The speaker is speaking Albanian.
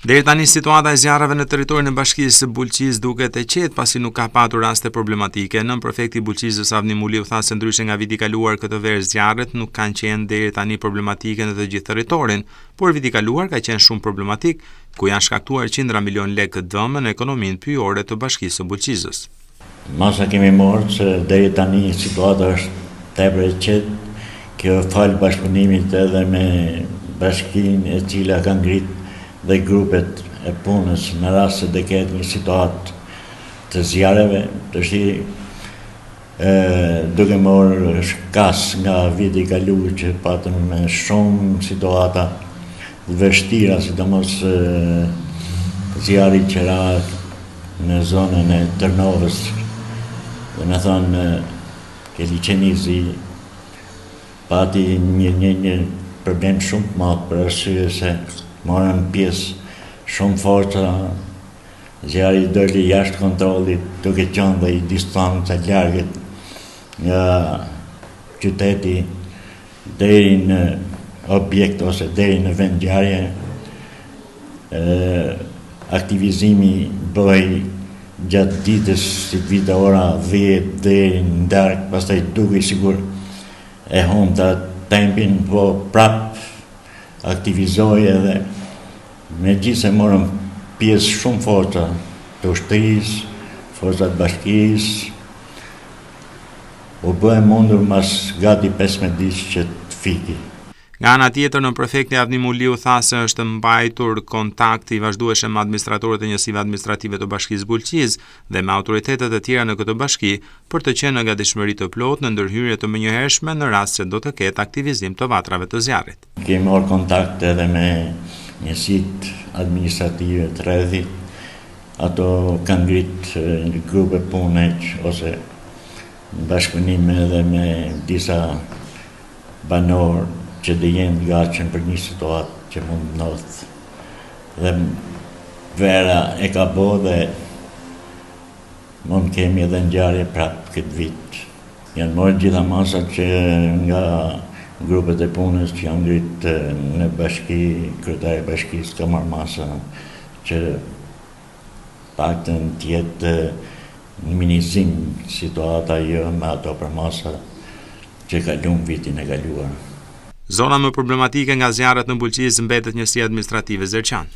Deri tani situata e zjarreve në territorin e bashkisë së Bulqisë duket e qetë pasi nuk ka patur raste problematike. Nën prefekti i Bulqisës Avni Muliu tha se ndryshe nga viti i kaluar këtë verë zjarret nuk kanë qenë deri tani problematike në të gjithë territorin, por viti i kaluar ka qenë shumë problematik, ku janë shkaktuar qindra milion lekë dëm në ekonominë pyjore të bashkisë së Bulqisës. Masa kemi marrë që deri tani situata është tepër e qetë, kjo fal bashkëpunimit edhe me bashkinë e cila ka ngrit dhe grupet e punës në rast se dhe ketë një situatë të zjarreve, duke morë shkas nga viti i kaluar që patëm me shumë situata vështira, sidomos zjarri që ra në zonën e Tërnovës, dhe me thonë ke liqenizi, pati një problem shumë të madh për arsye se morën pjesë shumë forca, zjarri doli jashtë kontrollit, duke qenë dhe i distanca largët nga qyteti deri në objekt ose deri në vend ngjarje. Aktivizimi bëhej gjatë ditës si vite ora 10 deri në darkë, pastaj duke sigur e humbta tempin, po prap aktivizoj edhe me gjithë se morëm pjesë shumë forca të ushtrisë, forcat bashkisë, u bëhe mundur mas gati 15 ditë që të fiki. Nga ana tjetër, në prefekti Avni Muliu tha se është mbajtur kontakti i vazhdueshëm me administratorët e njësive administrative të bashkisë Bulqisë dhe me autoritetet e tjera në këtë bashki për të qenë në gatishmëri të plotë në ndërhyrje të menjëhershme në rast se do të ketë aktivizim të vatrave të zjarrit. Kemi marrë kontakt edhe me njësitë administrative të rrethit, ato kanë ngritë një grupe punësh ose bashkëpunim edhe me disa banorë që dhe jenë gatshëm për një situatë që mund të ndodhë. Dhe vera e ka bo dhe mund kemi edhe ngjarje prapë këtë vit. Janë marrë gjitha masat që nga grupet e punës që janë ngritë në bashki, kryetari i bashkisë ka marrë masa që paktën të jetë në minimizim situata jo me ato për masa që kalon vitin e kaluar. Zona më problematike nga zjarret në Bulqisë mbetet njësia administrative Zerçan.